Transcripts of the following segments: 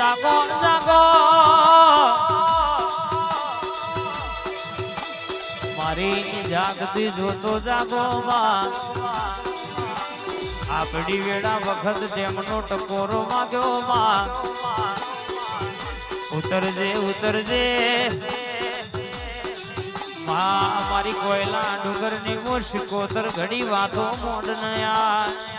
જાગો જાગો મારી જાગતી જોતો જાગો માં આપડી વેળા વખત તેમનો ટકોરો માગ્યો માં ઉતરજે ઉતરજે માં મારી કોયલા ડુંગર ની મોશકોતર ઘડી વાતો મોડ નયા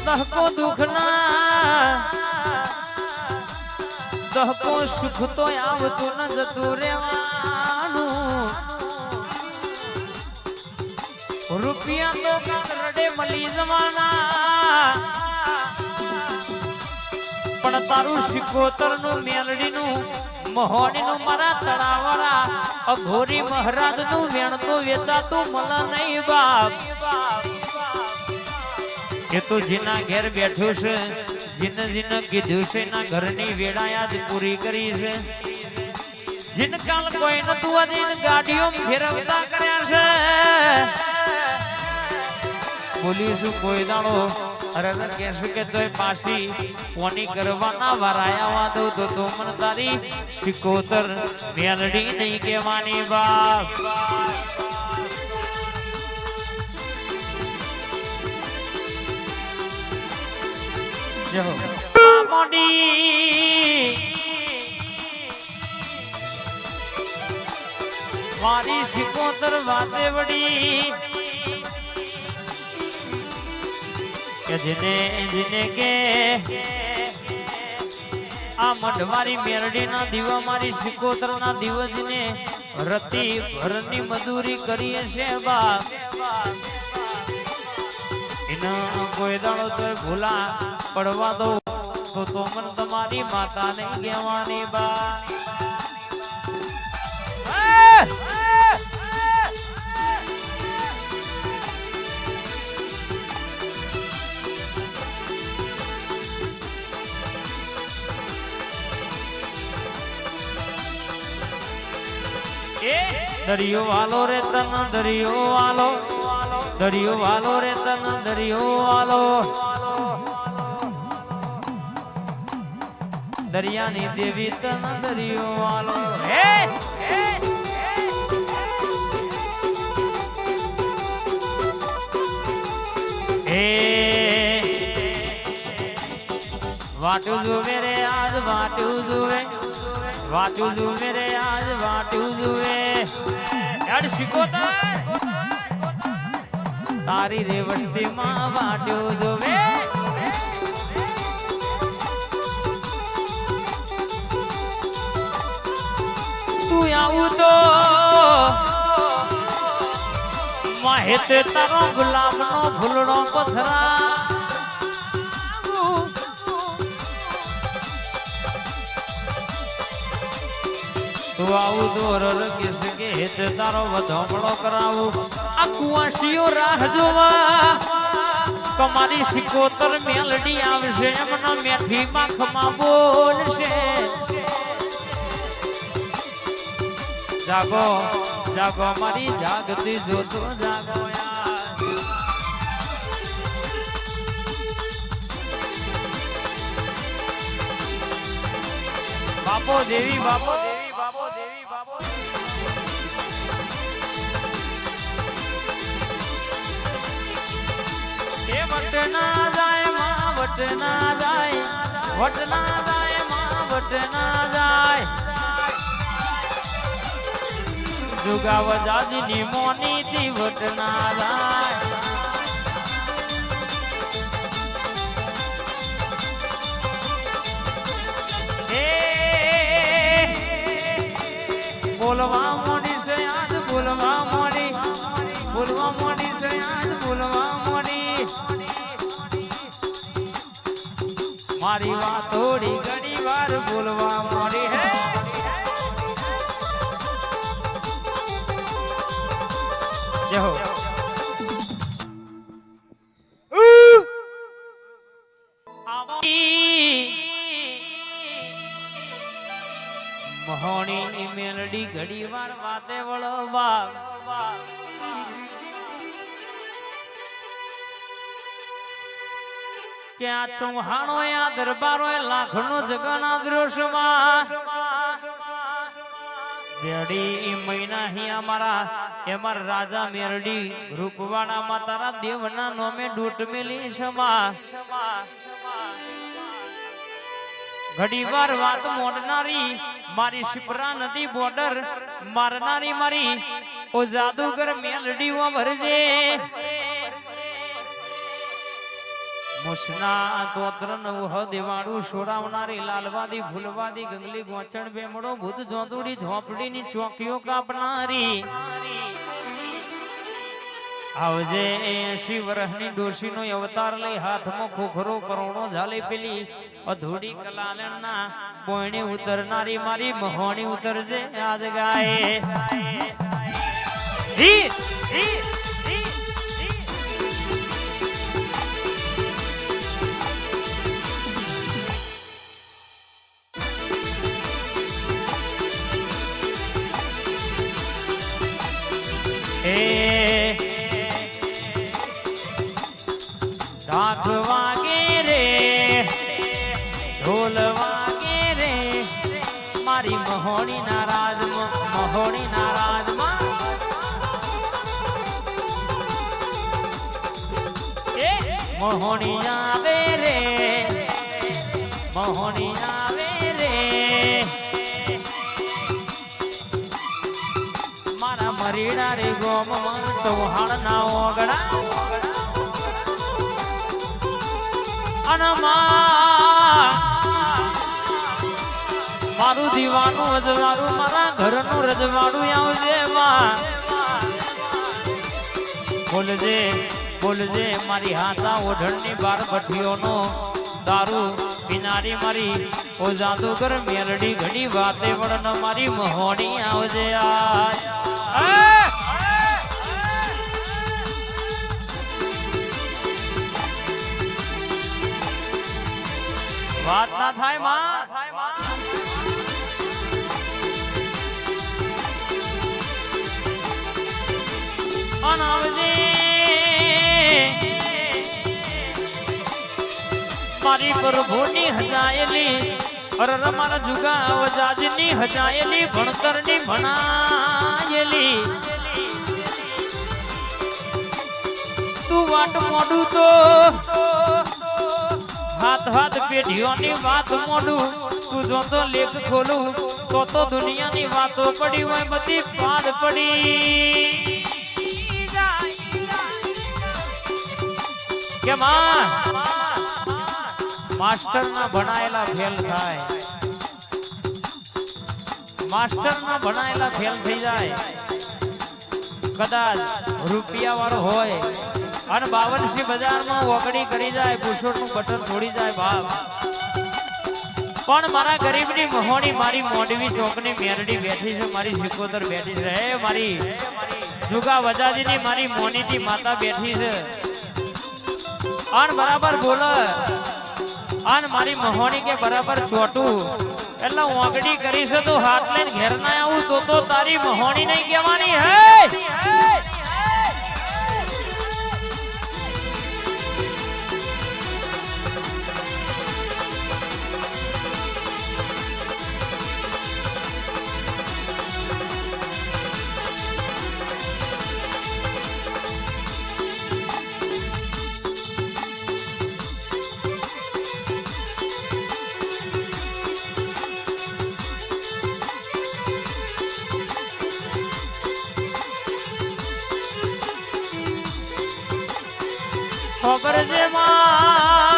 દહકો દુખના દહકો સુખ તો આવતું ન જતું રેવાનું રૂપિયા તો રડે મળી જવાના પણ તારું શિકોતર નું મેલડી નું મહોની નું મારા તળાવરા અઘોરી મહારાજ નું વેણ તો વેચાતું મને નહીં બાપ એ તો જેના ઘેર બેઠું છે જીને જીને કીધું છે ના ઘરની વેળા આજ પૂરી કરી છે જીન કાલ કોઈ નતું આજે ગાડીઓ ફેરવતા કર્યા છે બોલીશું કોઈ દાડો અરે કહેશે કે તોય પાછી કોની કરવાના વરાયા દઉં તો મને તારી શિકોતર મેલડી નહીં કહેવાની બાપ મારી શિકોતર વાતે વડી કે જેને જેને કે આ મંડવારી મેરડી ના દીવા મારી શિકોતર ના દિવસ ને રતી ભરની મજૂરી કરીએ છે બાપ એના કોઈ દાડો તો ભૂલા પડવા દો તો મન તમારી માતા નહીં કહેવાની બા દરિયો વાલો રે તન દરિયો વાલો દરિયો વાલો રે તન દરિયો વાલો દરિયાની દેવી તન દરિયો વાલો હે વાટું જુએ રે આજ વાટું જુએ વાટું જુએ રે આજ વાટું જુએ યાર શિકોતર તારી રે વસ્તીમાં વાટ્યું જોવે તું આવું તો માહિત તારો ગુલાબનો ફૂલડો પથરા તું આવું તો રરકેસ કે હેત તારો વધમણો કરાવું આ કુવાસીઓ રાહ જોવા તમારી શિકોતર મેલડી આવશે એમના મેઠી માખમાં બોલશે જાગો જાગો મારી જાગતી જોતો જાગો બાપો દેવી બાપો દેવી બાપો દેવી બાપો વટના જાય માં વટના જાય વટના જાય માં વટના જાય જુગાવ જાજીની મોની થી વટના જાય બોલવા મોડી છે આજ બોલવા મોડી બોલવા મોડી છે આજ બોલવા મોડી મારી વાત થોડી ઘણી વાર બોલવા મોડી હે જય હો મહોણી મેલડી ઘડી વાર વાતે વળો બાપ કે આ ચૌહાણો આ દરબારો લાખનો જગના દૃશ્યમાં બેડી મહિના હી અમારા એમર રાજા મેરડી રૂપવાડા માં તારા દેવના નોમે ડૂટ મેલી સમા ઘડીવાર વાત મોડનારી મારી શિપ્રા નદી બોર્ડર મારનારી મારી ઓ જાદુગર મેલડી ઓ ભરજે મુસના તોત્ર નવ દેવાડું છોડાવનારી લાલવાદી ફૂલવાદી ગંગલી ગોચણ બેમડો ભૂત જોંતુડી ઝોપડીની ચોકીઓ કાપનારી આવજે 80 વર્ષની ડોશીનો અવતાર લઈ હાથમાં ખોખરો કરોડો ઝાલી પેલી અધૂડી કલાલના બોયણી ઉતરનારી મારી મહોણી ઉતરજે આજ ગાય ઢાક વાગે રે ઢોલ વાગે રે મારી મહોણી નારાજમાં મહોણી નારાજમાં મહોણી આવે રે મહોણી આવે રે મારા મરીડા રે ગોમમાં ચૌહાણ ના ઓગડા મારું દીવાનું રજવાડું મારા ઘરનું રજવાડું આવજે બોલજે બોલજે મારી હાથા ઓઢણની બાર ભઠ્ઠીઓનો દારૂ પીનારી મારી ઓ જાદુગર મેલડી ઘડી વાતે વળન મારી મહોણી આવજે વાત ના થાય માં અનાવજે મારી પ્રભુની હજાયેલી અરર મારા જુગા અવજાજની હજાયેલી ભણતરની ભણાયેલી તું વાટ મોડું તો હાથ હાથ પેઢીઓની વાત મોડું તું જો તો લેખ ખોલું તો દુનિયાની વાતો પડી હોય બધી પાડ પડી કે માસ્ટર ના ભણાયેલા ફેલ થાય માસ્ટર ના ભણાયેલા ફેલ થઈ જાય કદાચ રૂપિયા વાળો હોય અને 52 બજારમાં ઓગળી કરી જાય પુષોટનું બટન છોડી જાય બાપ પણ મારા ગરીબની મહોણી મારી મોડવી ચોકની મેરડી બેઠી છે મારી સિકોદર બેઠી છે હે મારી જુગા વજાજીની મારી મોનીની માતા બેઠી છે અન બરાબર બોલ અન મારી મહોણી કે બરાબર ચોટું એટલે ઓગળી કરી છે તો હાથ લઈને ઘેર ના આવું તો તારી મહોણી નહીં કહેવાની હે ખબર છે માં